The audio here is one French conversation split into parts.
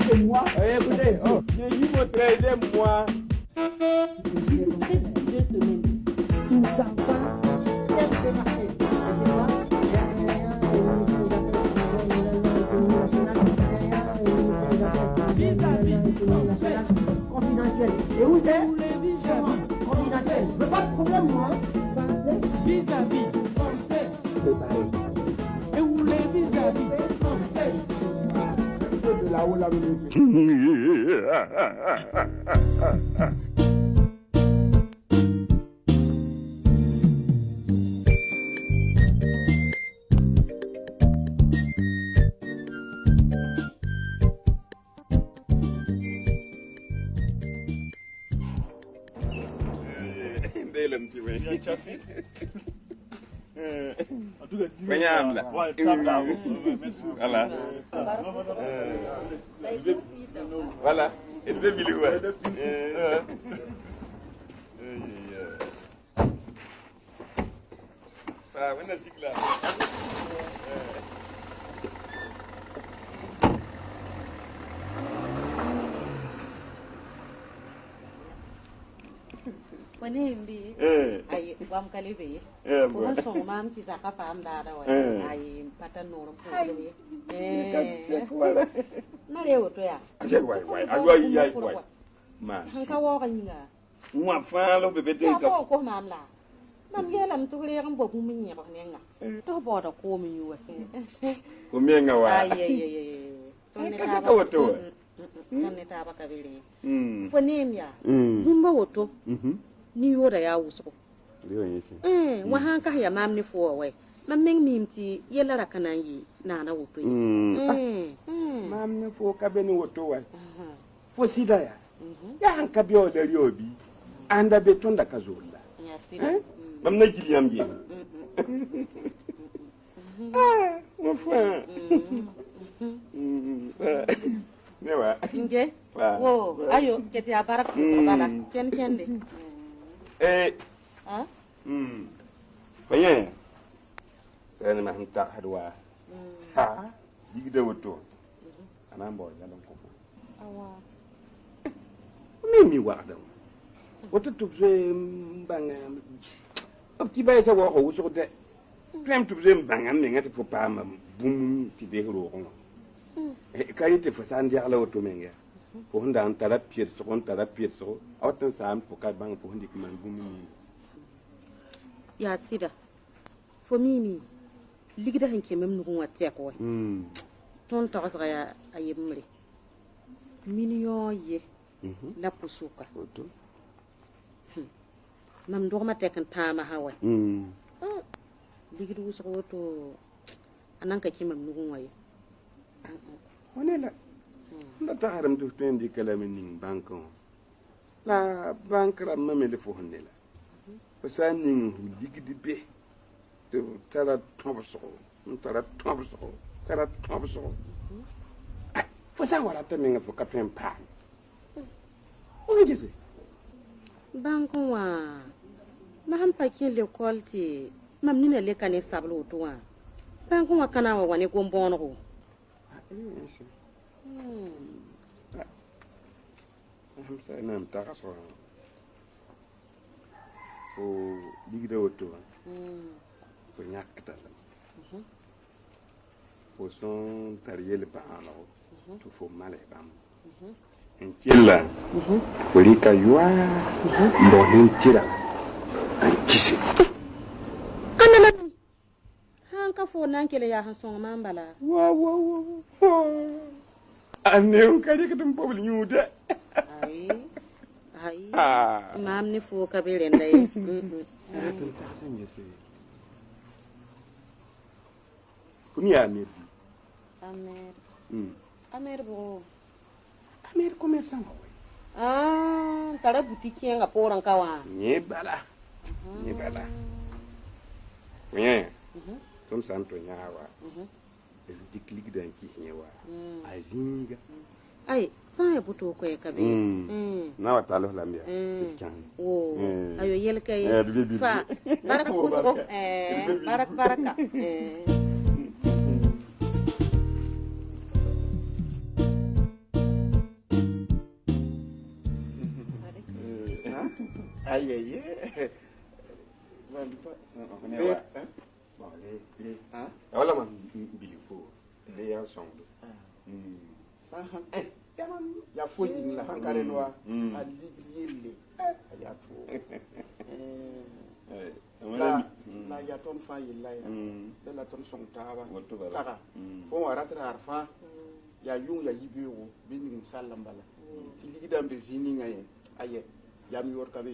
de moi. Écoutez, j'ai eu votre 13e mois. 2 semaines. Ils ne savent pas. Qu'est-ce que c'est marqué? C'est quoi? Confidentiel. Et où c'est? Confidentiel. Je veux pas de problème, moi. Vis-à-vis. Et où les vis-à-vis? De là-haut, là, Voilà. Et deux millions. Ah, on a cycle là. Mbi ay wam kalibe ko so mam ci saka fam da da wa ay patan no ko na rewo to ya Wai. Ma. han ka wo kan nga Moi fa lo bebe de ko ko mam la mam ye lam tu le kan bo mu mi ba ne nga to bo da ko mi yu Ko mi nga wa. Ay to ne Ka ka woto. to ne ta ba kabiri fo ne ya ba woto ni yoda ya wuso Leo yesi. wa han ka ya mam ni fo we mam meng mimti yelara kanan yi na na woto Mam ne fo ka be ni woto wa. Fo sida ya. Ya han ka bi o da riobi. Anda be tonda ka zolla. ya si Mam na jiliyam je. Mon frère. Ne wa. tinge wo ayo keti abara ko bala ken kende Fanya. Saya mah hentak hadwa. Ha, digida woto. Ana mbo yalan ko. awa Mimi wa da. Woto tubze mbanga. Opti bay sa wo ko so de. Prem tubze mbanga me ngati fo pa ma bum ti de ro ko. Kalite fo san dia la woto menga. Fo hunda an tarapir so on tarapir so. Awtan sam fo ka bang fo hundi man bum ni. ya sida fo mimi ligida hanke mem nugun watte ko ton to ga ya ayemre million ye la pusuka Woto. mam do ma tekan tama hawa ligidu so woto anan ka kimam nugun waye Onela. La taharam tu tendi kalamin ning bankon. La bankra mamele fo honela. Pasaning ligidi be. To tara tomso. Tara tomso. Fo sa wala temenga fo kapem pa. O ngese. bankon wa ma han pakin le quality mam ni le kane sablo to wa bankon wa kana wa wani gombono ko Yes. Hamsa nam takaso. O ligida woto. Ko nyakta. Ko son tariyel ba alo. To fo male bam. Entilla. Polika yua. Mbo hintira. Ankisi. anana han ka fo nan kele ya han son mambala Wow. Ane kali katum pobl nyude. ai mam ni fo ka bere ndai Tun ta sanye se. Kumi Amir. amer bo Amir commerçant wa. tara boutique nga poran kawa Nye bala. Nye. Tum santo nyawa. Diklik dan ki nyawa. Azinga. ai sai buto ko e kabe Na wa talo lambia. o ayo yel kay fa baraka ko baraka Aïe, aïe, aïe. Voilà, man, Bilipo. Les gens sont. Ya foyi la hankare no a ligri ya to la ya ton fa yilla ya de la ton song tawa kaka fo waratra arfa ya yung ya yibiwo bin sallam bala ti ligidam be zini ngaye aye ya mi wor kabe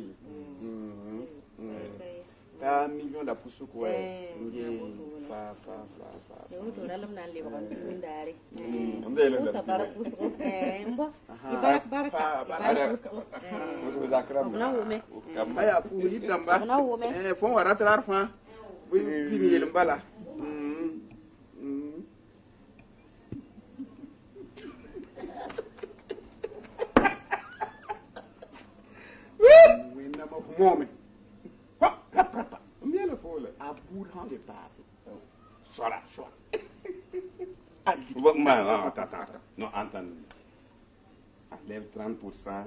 ta million la pusu ko nge fa yo to dalam nan le ba min dare Amdelo sa para pusu mbo ibarak baraka Musu zakram. na wume aya pu hidamba fo waratra arfa bu fini yelim bala winna ma moome Combien le faut là? à bout de passe Voilà. Allez. Attends. Non, attends. Enlève 30%,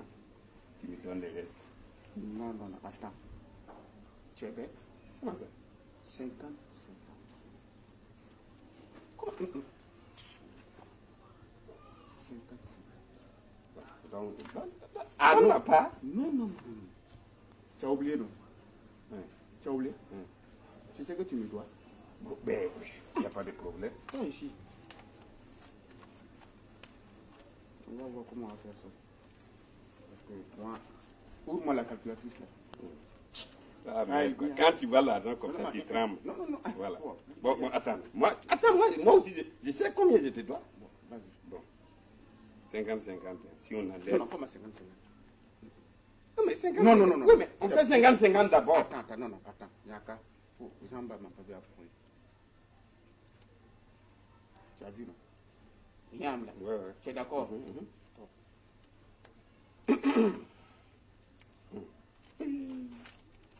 tu me donnes le reste. Non, attends. Tu es bête. Comment ça? 50. Quoi? 50. Donc, Ah on non, n'a pas. Non. Tu as oublié, non? Ouais. Tu as oublié? Tu sais que tu me dois. Bon, ben, il n'y a pas de problème. Viens ici. On va voir comment on va faire ça. Parce que moi, ouvre-moi la calculatrice là. Ah, mais quand tu vois l'argent comme ça, tu trembles. Non. Voilà. Bon, attends. Moi aussi, je sais combien je te dois. Bon, vas-y. Bon. 50-50. Si on enlève. Non, comment 50-50? Non, mais 50. Non. Oui, mais on fait 50-50 d'abord. Attends. Yaka, faut, Zamba m'a pas bien appris. Tu as vu, non? Rien là. Ouais. Tu es d'accord?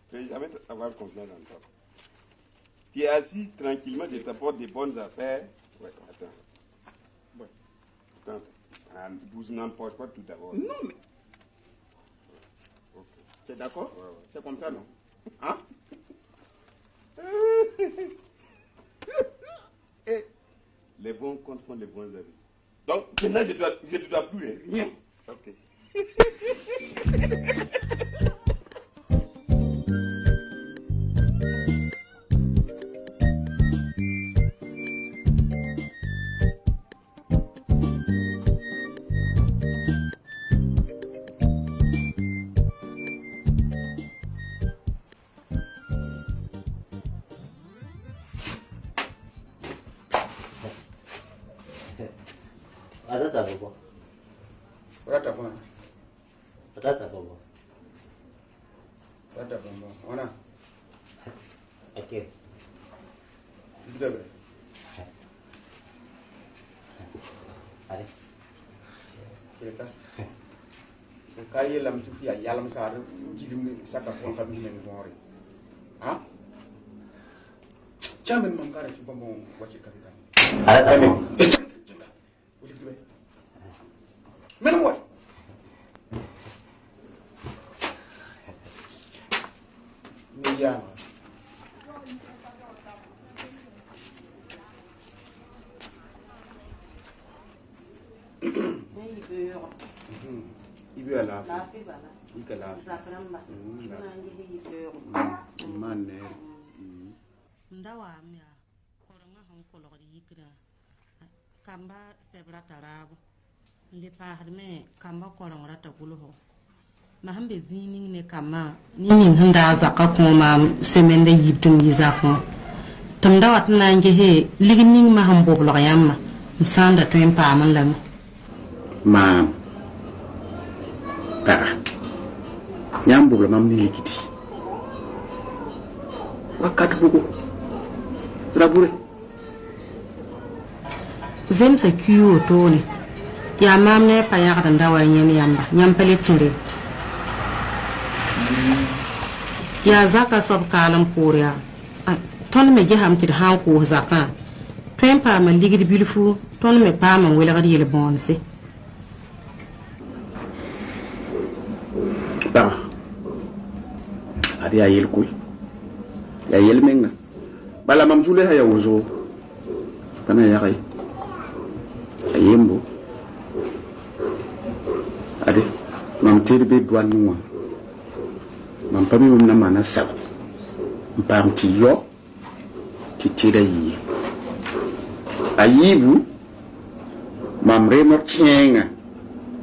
Je vais jamais avoir confiance en toi. Tu es assis tranquillement, je t'apporte des bonnes affaires. Ouais, attends. Ouais. Attends. Vous n'empoche pas tout d'abord. Non, mais. Ok. Tu es d'accord? Ouais. C'est comme ça, non? Hein? Et Les bons comptes font les bons amis. Donc, maintenant, je ne te dois plus rien. Ok. Ada bobo. Rata bwana. Ada bobo. Rata bwana. Ona. Okay. Gidabe. Are. Keta. Kaye lam tu fiya yalam sa jilim saka fon kam ni ngore. Ha? Chamen mangara ci bombo wachi kapitan. Ada bobo. Men what? Miyama. Ibu ala. Ikala. Manne. ndawa amya koronga hon kolor yikra kamba sebra tarabo le pahrme kamba korong rata guluho ma hambe zining ne kama ni min handa zaka kuma semende yibtum yizako tum dawat nanje he ligning ma ham boblo yamma msanda to empa man lam Ma. Nyambo la mamni likiti. Wakati bugo. Rabure. zemsa kiyo toni ya mamne pa ya kada ndawa nyen yamba nyampele tinde ya zaka sob kalam poriya ton me jeham tir han ko zaka tempa ma ligidi bilfu ton me pa ma wela gadi yele bonse Adi ya yel koy. Ya yel menga. Bala mam zule ha ya wuzo. Pana ya kai. Ayembo. Ade mam terbe douane nuwa. Mam pami mum na mana sab. Mpam ti yo. Ti tira yi. Ayibu. Mam remor tienga.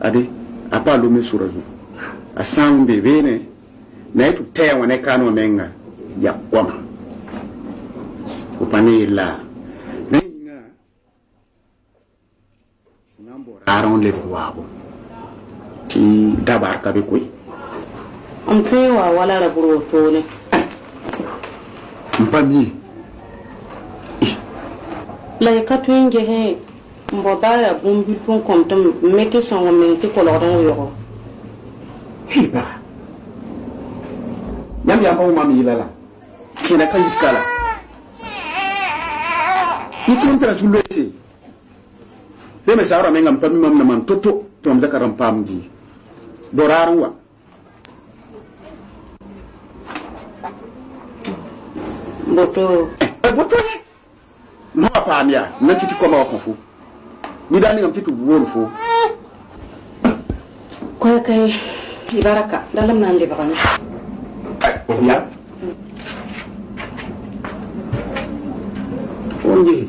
Ade apa lo me surazu. Asang bebe ne. Na tu te wane kano menga. Ya kwama. Upane la. Nenga. Nambo aron le wabo. Ti dabar ka be koy. Am twewa wala ra buro tole. Mpami. La ka twenge he mboda ya bumbil fon kontam meti songo menti ko lodon yo. Hiba. Nyam ya ba mami lala. Kina ka yitkala. Yitum tra sulwesi. Deme sawra menga mpami mam na man toto to mzaka rampam di. Doraruwa. Boto. Boto ye. No apamia, na titi koma wakonfu. Ni dani ngam titu won fo. Ko kay ibaraka dalam nande bakani. Ya. Onde.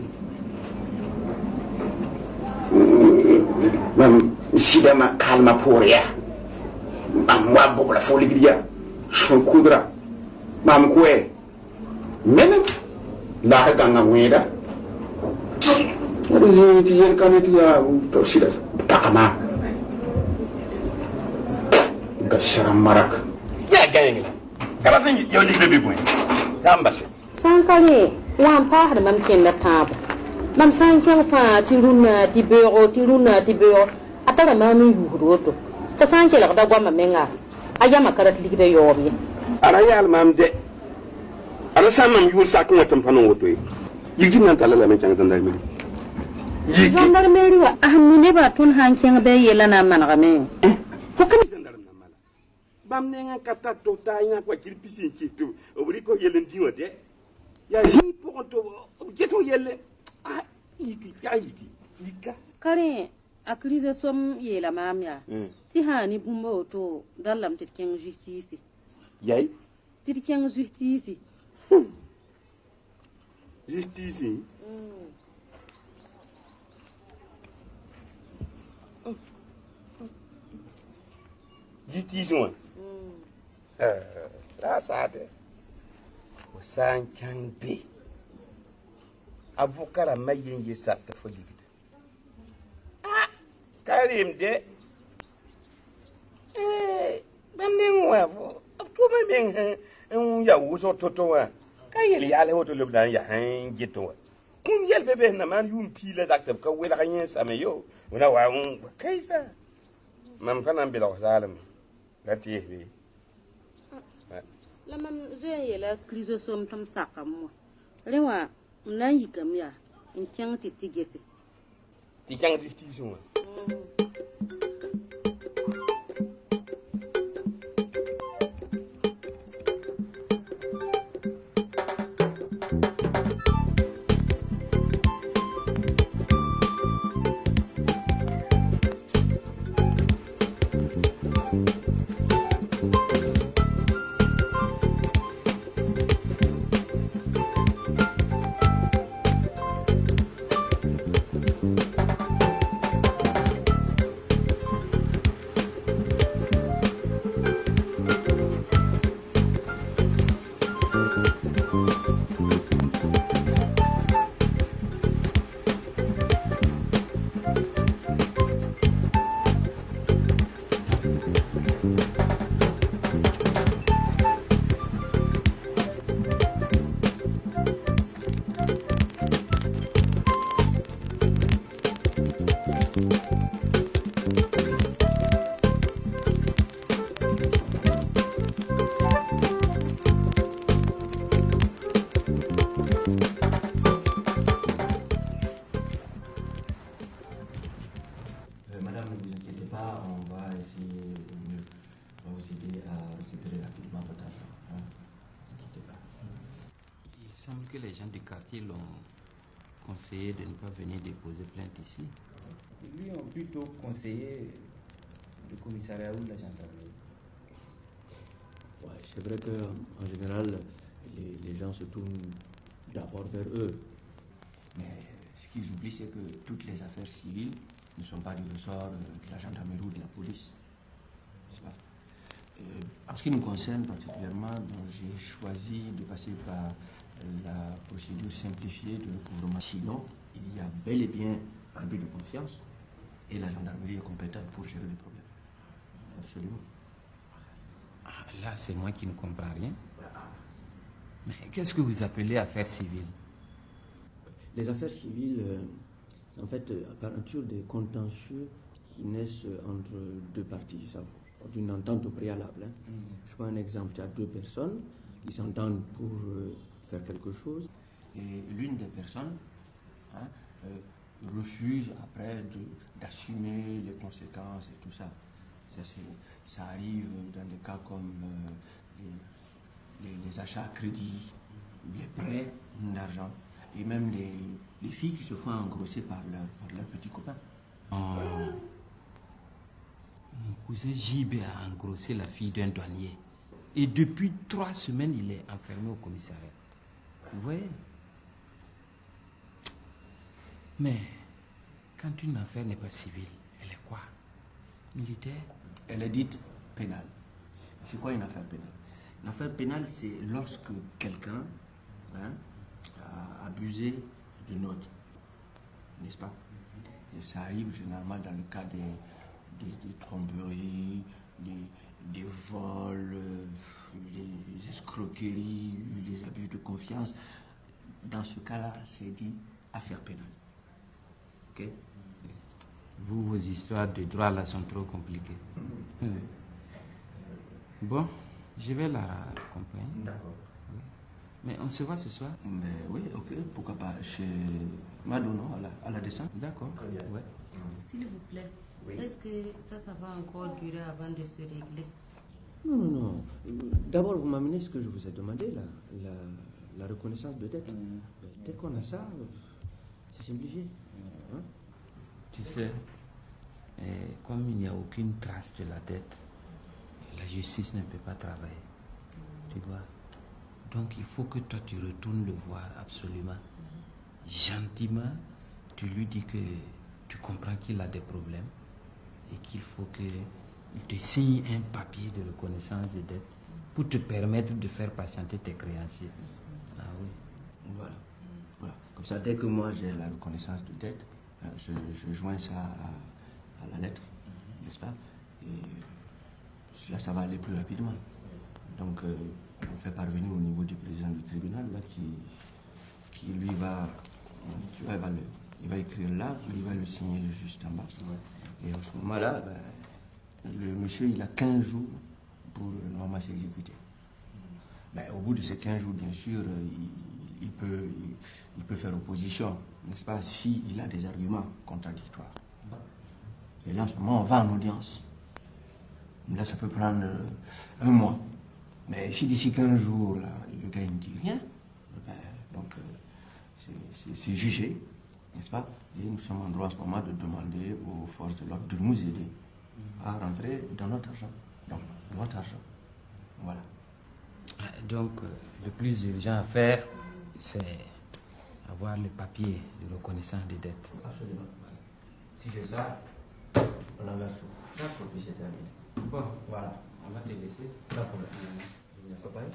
Mam sidama kalma poria. Mam wabo la foligria. Shon kudra. Mam kwe. Menen la ganga weda. What is it here kanitia to sida takama. Gashara marak. Ya gayeng. Kala tan yo ligbe be boy. Dambase. Sankale wan pa hada mam ken la tab. Mam sanken fa tiruna ti beuro atara mami yuhuroto. Sa sanke la da gwa menga. Ayama karat ligde yobi. Ara yal mam de. Ala samam yu sakon watam panon woto yi. Yigti nan talala men changa tandar mili. Gendarmerie wa ahmine ba tun hanken be yelana maname. Fokani gendarme na mala. Bam ne nga kata to ta ina kwa kirpisi kitu. Obri ko yelen diwa de. Ya ji pour to jeto yelle. Ah iki ya iki. Ika. Kare akrize som yela mamya. Ti hani bumbo to dalam titken justice. Yai. Titken justice. Justice. Justice one. That's it. Wasan can be. Avocat a mayin ye sat for you. Ah, carry him there. Bending well. Of course, being and ya was or toto. Kayeli ale hoto lebdan ya han jeto. Kun yel bebe na man yum pile dakta ka wela kanyen sameyo. Una wa un kaisa. Mam fanan bi lo salam. Gati bi. La mam zeye la krizo som tam sakam. Rewa nan yikam ya en kyang titigese. Ti kyang justice. On va essayer de vous aider à récupérer rapidement votre argent. Il semble que les gens du quartier l'ont conseillé de ne pas venir déposer plainte ici. Ils lui ont plutôt conseillé le commissariat ou la gendarmerie. Ouais, c'est vrai qu'en général, les gens se tournent d'abord vers eux. Mais ce qu'ils oublient, c'est que toutes les affaires civiles ne sont pas du ressort de la gendarmerie ou de la police. N'est-ce pas? En ce qui me concerne particulièrement, j'ai choisi de passer par la procédure simplifiée de recouvrement. Sinon, il y a bel et bien un abus de confiance et la gendarmerie est compétente pour gérer le problème. Absolument. Ah, là, c'est moi qui ne comprends rien. Mais qu'est-ce que vous appelez affaires civiles? Les affaires civiles, c'est en fait à partir des contentieux qui naissent entre deux parties, ça, d'une entente au préalable. Hein. Je prends un exemple, il y a deux personnes qui s'entendent pour faire quelque chose. Et l'une des personnes refuse après d'assumer les conséquences et tout ça. Ça arrive dans des cas comme les achats à crédit, les prêts d'argent, et même les filles qui se font engrosser par leurs petits copains. Mon cousin JB a engrossé la fille d'un douanier. Et depuis 3 semaines, il est enfermé au commissariat. Vous voyez? Mais quand une affaire n'est pas civile, elle est quoi? Militaire? Elle est dite pénale. C'est quoi une affaire pénale? Une affaire pénale, c'est lorsque quelqu'un a abusé d'une autre, n'est-ce pas? Et ça arrive généralement dans le cas des tromperies, des vols, des escroqueries, des abus de confiance. Dans ce cas-là, c'est dit affaire pénale. Ok? Vous, vos histoires de droit là sont trop compliquées. Bon, je vais la accompagner. D'accord. Oui. Mais on se voit ce soir? Mais oui, ok, pourquoi pas chez Madou, non, à la descente. D'accord. Ouais. S'il vous plaît, est-ce que ça va encore durer avant de se régler? Non, non, non. D'abord, vous m'amenez ce que je vous ai demandé, la reconnaissance de dette. Dès qu'on a ça, c'est simplifié. Hein? Tu sais, comme il n'y a aucune trace de la dette, la justice ne peut pas travailler. Tu vois? Donc il faut que toi tu retournes le voir absolument. Gentiment, tu lui dis que tu comprends qu'il a des problèmes et qu'il faut qu'il te signe un papier de reconnaissance de dette pour te permettre de faire patienter tes créanciers. Ah oui. Voilà. Comme ça, dès que moi j'ai la reconnaissance de dette, je joins ça à la lettre, n'est-ce pas? Et là, ça va aller plus rapidement. Donc, on fait parvenir au niveau du président du tribunal, là, qui lui va, il va écrire là, il va le signer juste en bas. Et à ce moment-là, le monsieur, il a 15 jours pour normalement s'exécuter. Au bout de ces 15 jours, bien sûr, il peut faire opposition, n'est-ce pas, s'il a des arguments contradictoires. Et là, en ce moment, on va en audience. Là, ça peut prendre 1 mois. Mais si d'ici 15 jours, là, le gars ne dit rien, donc c'est jugé, n'est-ce pas? Et nous sommes en droit en ce moment de demander aux forces de l'ordre de nous aider à rentrer dans notre argent. Donc, votre argent. Voilà. Donc, le plus urgent à faire, c'est avoir le papier de reconnaissance des dettes. Absolument. Voilà. Si j'ai ça, on en a tout. D'accord, puis c'est terminé. Bon, Voilà. on va te laisser. Pas de problème. Bye bye.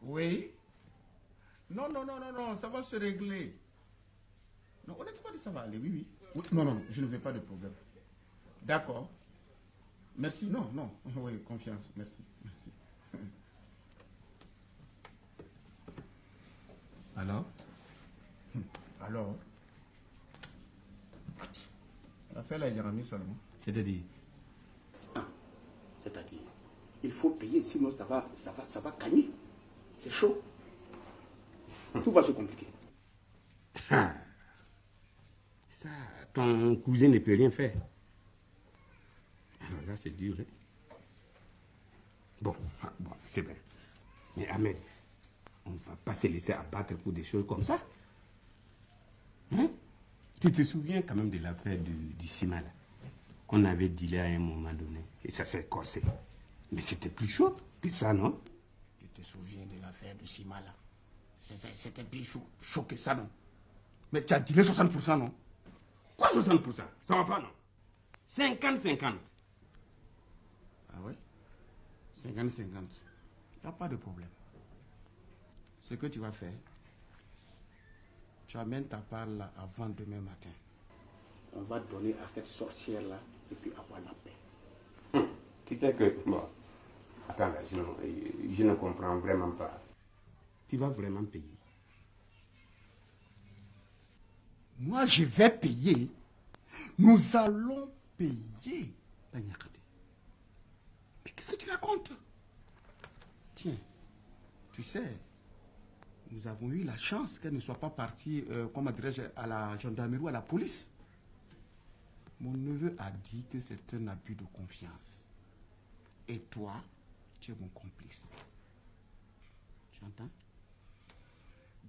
Oui. Non, ça va se régler. Non, honnêtement, ça va aller, oui. Non, non, je ne veux pas de problème. D'accord. Merci, non. Oui, confiance, merci. Alors? L'affaire là, il y a remis seulement. C'est-à-dire? C'est-à-dire, il faut payer, sinon ça va gagner. C'est chaud. Tout va se compliquer. Ça, ton cousin ne peut rien faire. Alors là, c'est dur. Hein? Bon, c'est bien. Mais Ahmed, on ne va pas se laisser abattre pour des choses comme ça. Hein? Tu te souviens quand même de l'affaire du ciment là, qu'on avait dealé à un moment donné. Et ça s'est corsé. Mais c'était plus chaud que ça, non? Tu te souviens de l'affaire du ciment là? C'était plus chaud que ça, non? Mais tu as dealé 60%, non? Quoi 60%? Ça va pas, non? 50-50. Ah ouais? 50-50. Il n'y a pas de problème. Ce que tu vas faire, tu amènes ta part là avant demain matin. On va donner à cette sorcière là et puis avoir la paix. Tu sais que... Bon, attends là, je ne comprends vraiment pas. Tu vas vraiment payer? Moi, je vais payer. Nous allons payer. Mais qu'est-ce que tu racontes? Tiens, tu sais, nous avons eu la chance qu'elle ne soit pas partie, comment dirais-je, à la gendarmerie ou à la police. Mon neveu a dit que c'est un abus de confiance. Et toi, tu es mon complice. Tu entends?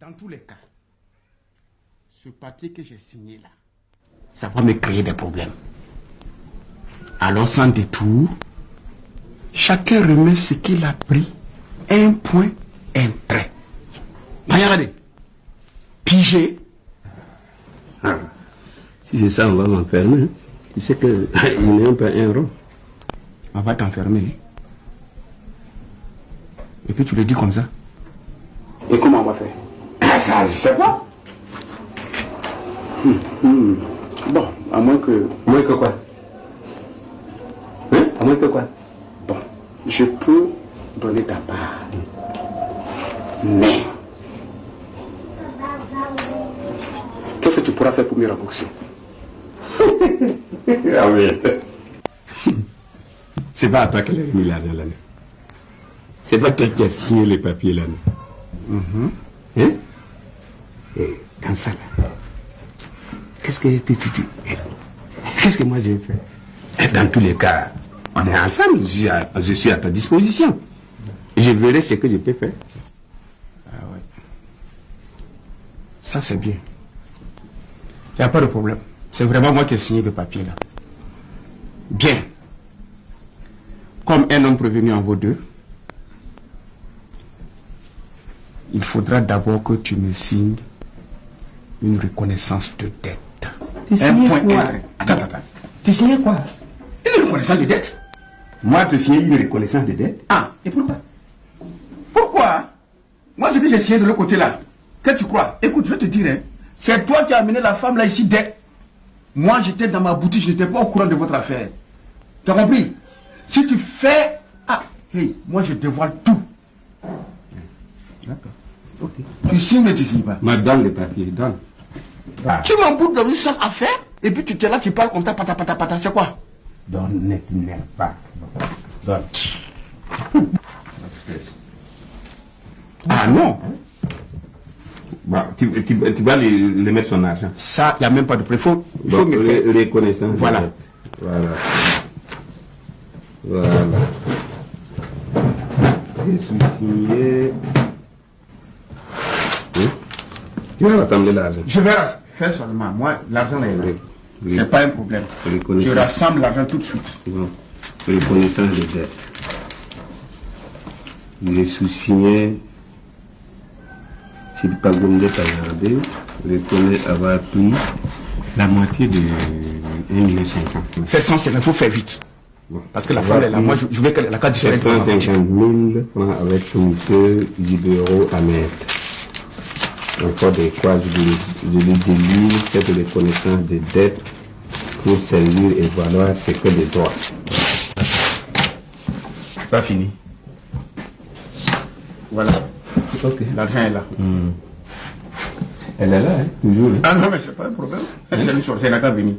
Dans tous les cas, ce papier que j'ai signé là, ça va me créer des problèmes. Alors sans détour, chacun remet ce qu'il a pris, un point, un trait. Regardez, pigé. Si c'est ça, on va m'enfermer. Tu sais qu'il n'est pas un rond. On va t'enfermer. Et puis tu le dis comme ça. Et comment on va faire? Ça, je sais pas. Bon, à moins que... Moins que quoi? Hein? À moins que quoi? Bon, je peux donner ta part. Mais... qu'est-ce que tu pourras faire pour me rembourser? Ah oui. C'est pas à toi qu'elle a mis l'argent là. C'est pas toi qui as signé les papiers là. Hein? Et dans ça là, qu'est-ce que moi j'ai fait? Dans tous les cas, on est ensemble, je suis à ta disposition. Je verrai ce que je peux faire. Ah ouais. Ça c'est bien. Il n'y a pas de problème. C'est vraiment moi qui ai signé le papier là. Bien. Comme un homme prévenu en vaut deux, il faudra d'abord que tu me signes une reconnaissance de dette. Un point. Attends. Tu signes quoi? Une reconnaissance de dette? Moi, tu signes une reconnaissance de dette? Ah, et pourquoi? Pourquoi? Moi, ce que j'ai signé de l'autre côté là, qu'est-ce que tu crois? Écoute, je vais te dire, hein, c'est toi qui as amené la femme là ici dès. Moi, j'étais dans ma boutique, je n'étais pas au courant de votre affaire. Tu as compris? Si tu fais... Ah, hey, moi je dévoile tout. D'accord. Ok. Tu signes mais tu signes pas. Mais donne le papier, donne. Ah. Tu m'emboutes dans une seule affaire et puis tu es là, tu parles comme ça, pata, c'est quoi? Donne, ne t'énerve pas. Donne. Ah non. Bon, tu vas lui mettre son argent. Ça, il n'y a même pas de prix. Il faut me faire... Reconnaissance. Voilà. J'ai sous-signé. Tu vas rassembler l'argent. Je vais faire seulement. Moi, l'argent est là. C'est pas un problème. Je rassemble l'argent tout de suite. Bon. Reconnaissance de dette. J'ai sous-signé. Si le Pagondé t'a regardé, reconnais avoir pris la moitié de 1 500 000. 750, il faut faire vite. Bon. Parce que la femme est là. Moi, je veux que la carte disparaisse. 750 000 francs avec comité libéraux à mettre. encore des quoi je lui délire cette reconnaissance des dettes pour servir et valoir ce que des droits. Pas fini. Voilà. Ok. L'argent est là. Elle est là, hein, toujours. Ah non, mais c'est pas un problème. Elle s'est mis sur, c'est la venue.